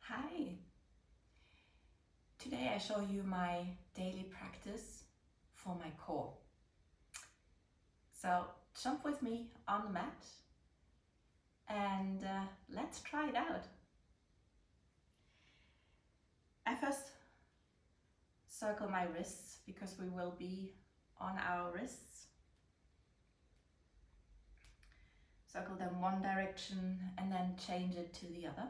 Hi! Today I show you my daily practice for my core. So jump with me on the mat and let's try it out. I first circle my wrists because we will be on our wrists. Circle them one direction and then change it to the other.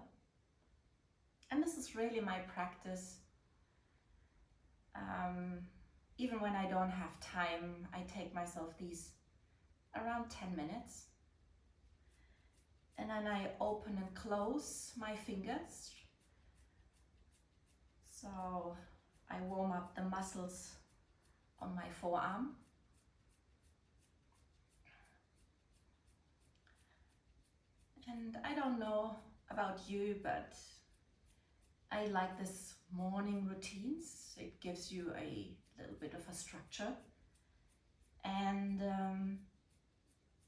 And this is really my practice. Even when I don't have time, I take myself these around 10 minutes. And then I open and close my fingers. So I warm up the muscles on my forearm. And I don't know about you, but I like this morning routines. It gives you a little bit of a structure. And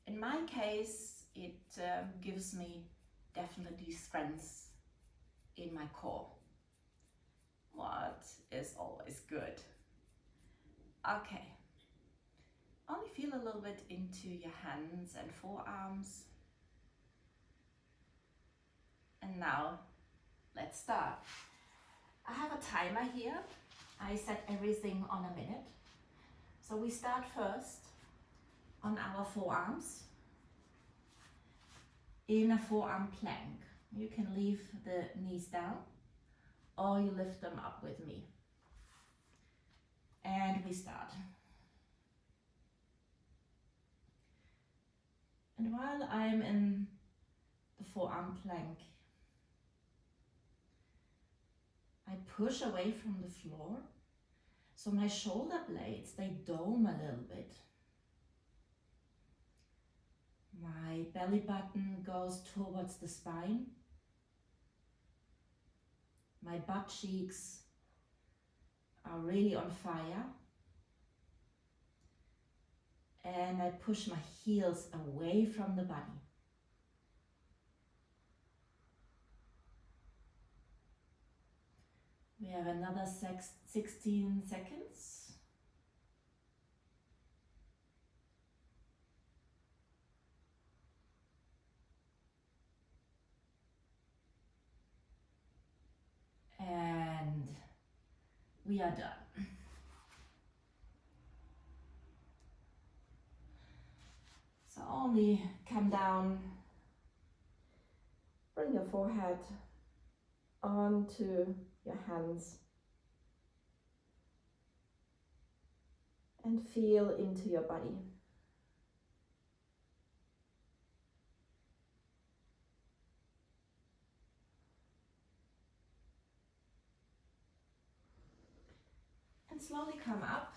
in my case, it gives me definitely strength in my core. What is always good. Okay. Only feel a little bit into your hands and forearms. And now, let's start. I have a timer here. I set everything on a minute. So we start first on our forearms in a forearm plank. You can leave the knees down or you lift them up with me. And we start. And while I'm in the forearm plank, I push away from the floor, so my shoulder blades, they dome a little bit. My belly button goes towards the spine. My butt cheeks are really on fire. And I push my heels away from the body. We have another 16 seconds. And we are done. So only come down, bring your forehead onto your hands and feel into your body. And slowly come up.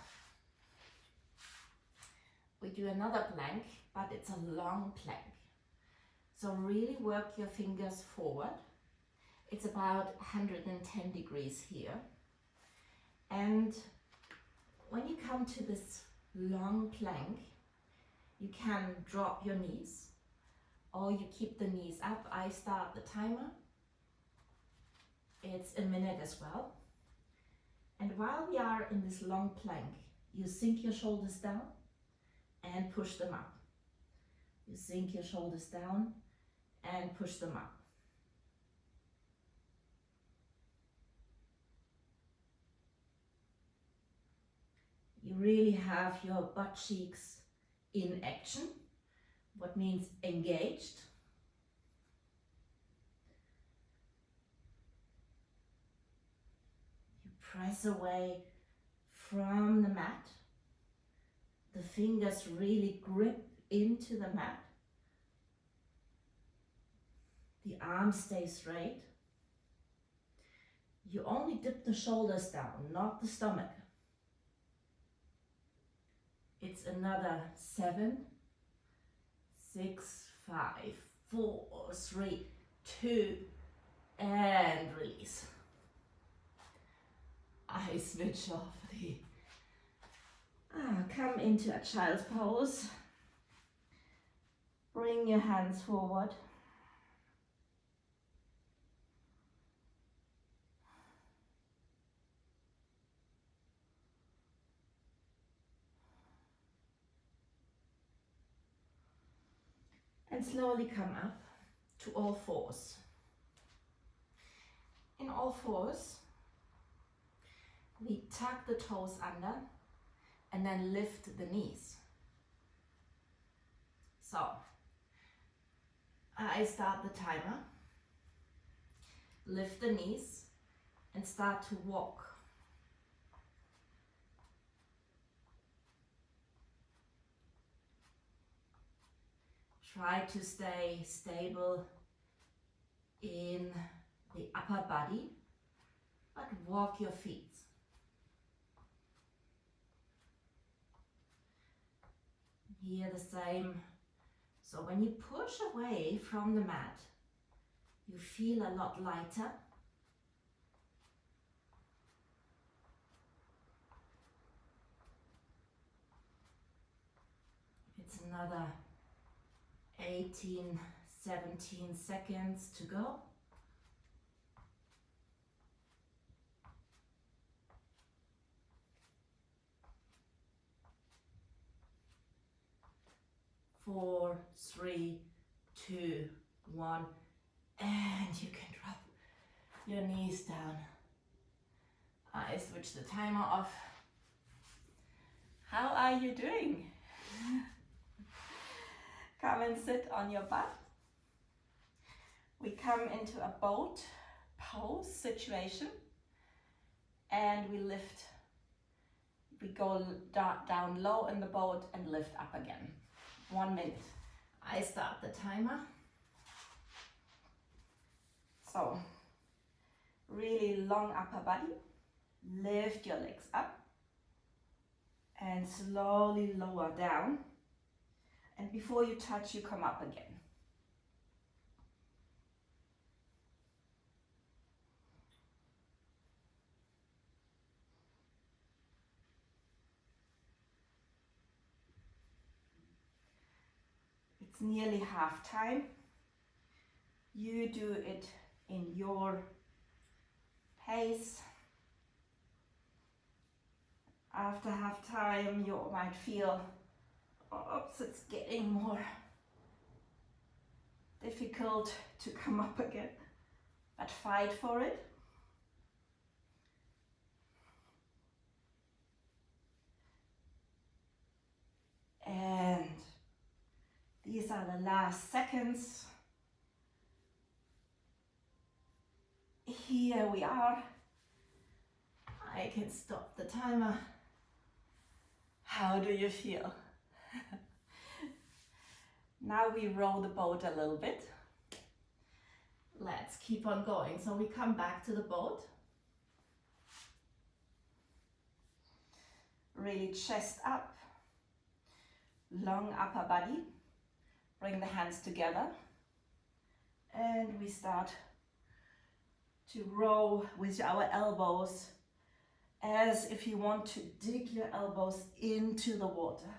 We do another plank, but it's a long plank. So really work your fingers forward. It's about 110 degrees here. And when you come to this long plank, you can drop your knees or you keep the knees up. I start the timer. It's a minute as well. And while we are in this long plank, you sink your shoulders down and push them up. You sink your shoulders down and push them up. You really have your butt cheeks in action, what means engaged. You press away from the mat. The fingers really grip into the mat. The arms stay straight. You only dip the shoulders down, not the stomach. It's another 7, 6, 5, 4, 3, 2, and release. I switch off the... come into a child's pose. Bring your hands forward. and slowly come up to all fours. In all fours, we tuck the toes under and then lift the knees. So, I start the timer, lift the knees and start to walk. Try to stay stable in the upper body, but walk your feet. Here the same. So when you push away from the mat, you feel a lot lighter. It's another 18, 17 seconds to go. Four, three, two, one, and you can drop your knees down. I switch the timer off. How are you doing? Come and sit on your butt. We come into a boat pose situation and we lift. We go down low in the boat and lift up again. 1 minute. I start the timer. So, really long upper body. Lift your legs up and slowly lower down. And before you touch, you come up again. It's nearly half time. You do it in your pace. After half time, you might feel, oops, it's getting more difficult to come up again, but fight for it. And these are the last seconds. Here we are. I can stop the timer. How do you feel? Now we row the boat a little bit. Let's keep on going. So we come back to the boat. Really chest up. Long upper body. Bring the hands together. And we start to row with our elbows as if you want to dig your elbows into the water.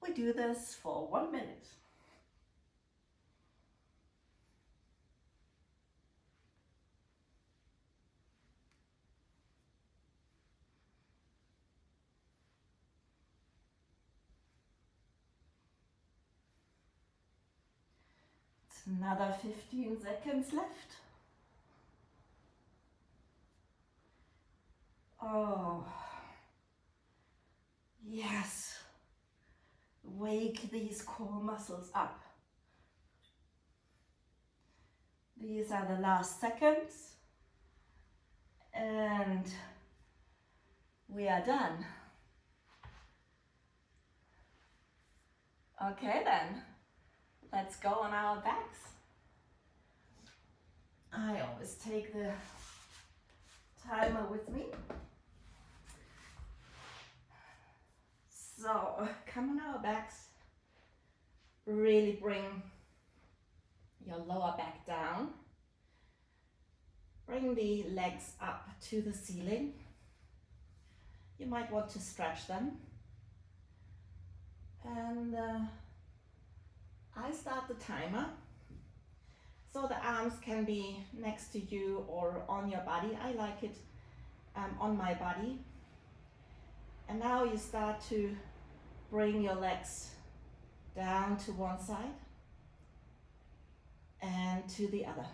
We do this for 1 minute. It's another 15 seconds left. Oh, yes. Wake these core muscles up. These are the last seconds. And we are done. Okay then, let's go on our backs. I always take the timer with me. So, come on our backs. Really bring your lower back down. Bring the legs up to the ceiling. You might want to stretch them. And I start the timer. So the arms can be next to you or on your body. I like it on my body. And now you start to bring your legs down to one side and to the other.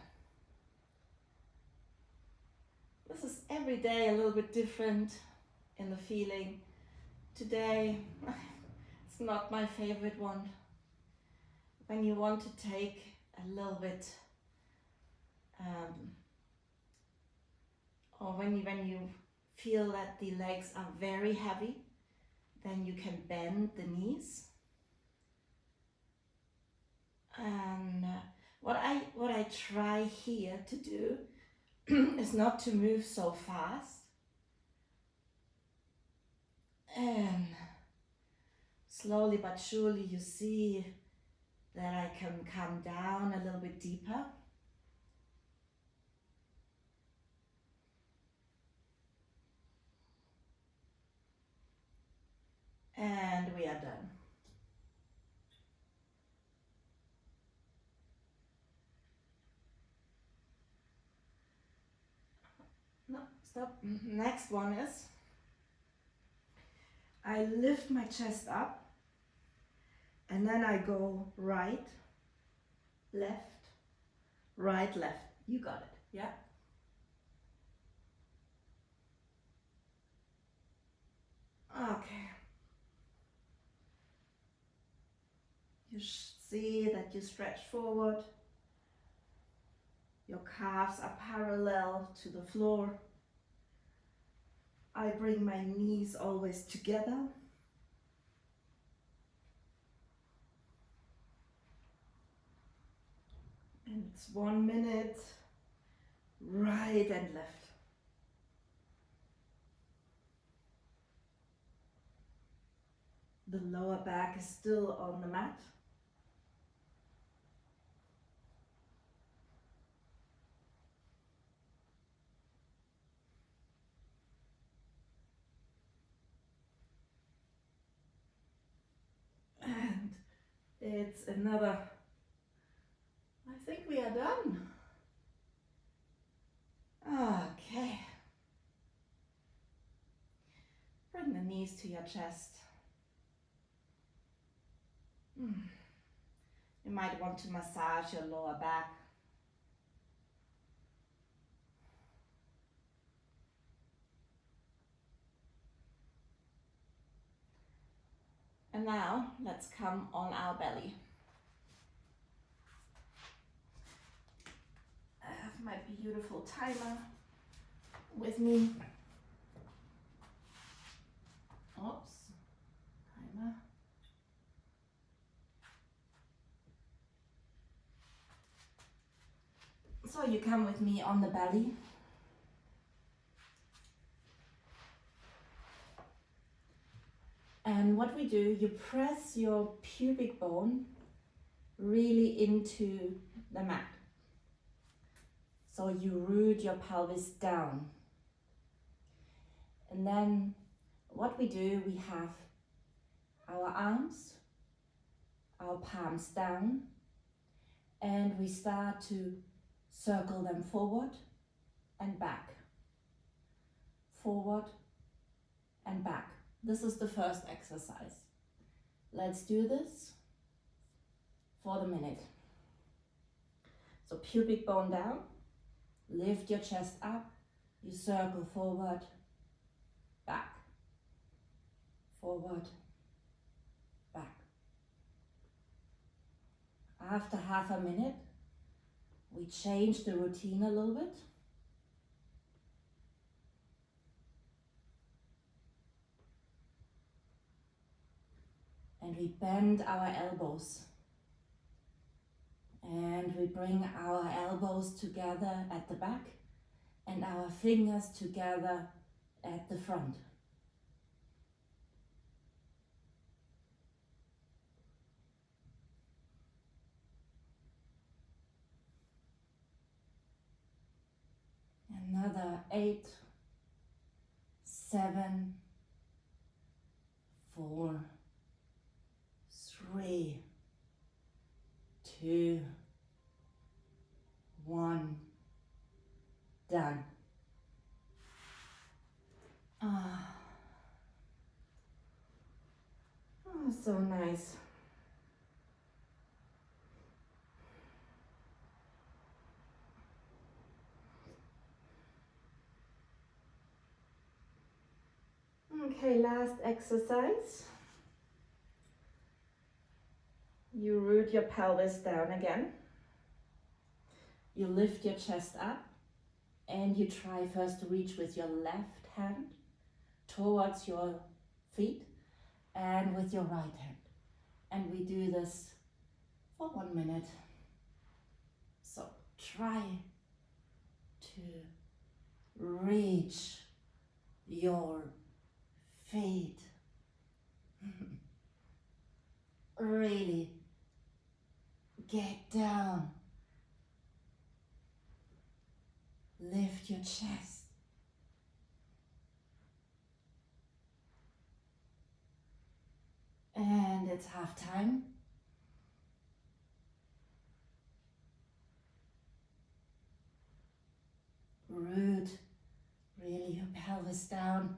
This is every day a little bit different in the feeling. Today, it's not my favorite one. When you want to take a little bit, or when you feel that the legs are very heavy, then you can bend the knees. And what I try here to do is not to move so fast. And slowly but surely you see that I can come down a little bit deeper. And we are done. No, stop. Next one is I lift my chest up and then I go right, left, right, left. You got it, yeah? Okay. You see that you stretch forward. Your calves are parallel to the floor. I bring my knees always together. And it's 1 minute, right and left. The lower back is still on the mat. And it's another, I think we are done. Okay. Bring the knees to your chest. You might want to massage your lower back. And now let's come on our belly. I have my beautiful timer with me. Oops, timer. So you come with me on the belly. And what we do, you press your pubic bone really into the mat. So you root your pelvis down. And then what we do, we have our arms, our palms down, and we start to circle them forward and back, forward and back. This is the first exercise. Let's do this for the minute. So pubic bone down, lift your chest up, you circle forward, back, forward, back. After half a minute, we change the routine a little bit. And we bend our elbows. And we bring our elbows together at the back and our fingers together at the front. Another 8, 7, 4, 3, 2, 1, done. Oh, so nice. last exercise. You root your pelvis down again. You lift your chest up and you try first to reach with your left hand towards your feet and with your right hand. And we do this for 1 minute. So try to reach your feet. Really get down. Lift your chest. And it's half time. Root really your pelvis down.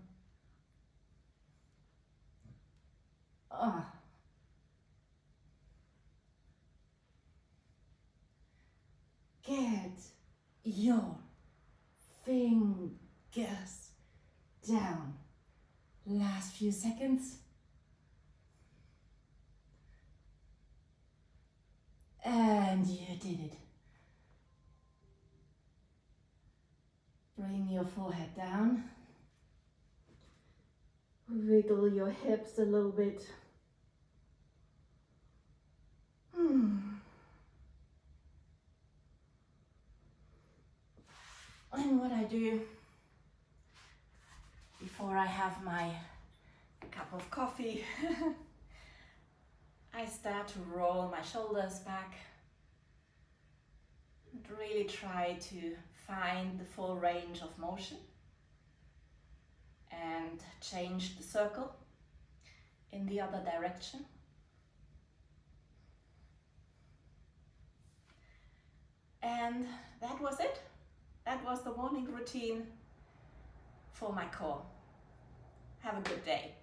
Oh. Get your fingers down. Last few seconds. And you did it. Bring your forehead down. Wiggle your hips a little bit. And what I do before I have my cup of coffee, I start to roll my shoulders back and really try to find the full range of motion and change the circle in the other direction. And that was it. That was the morning routine for my core. Have a good day.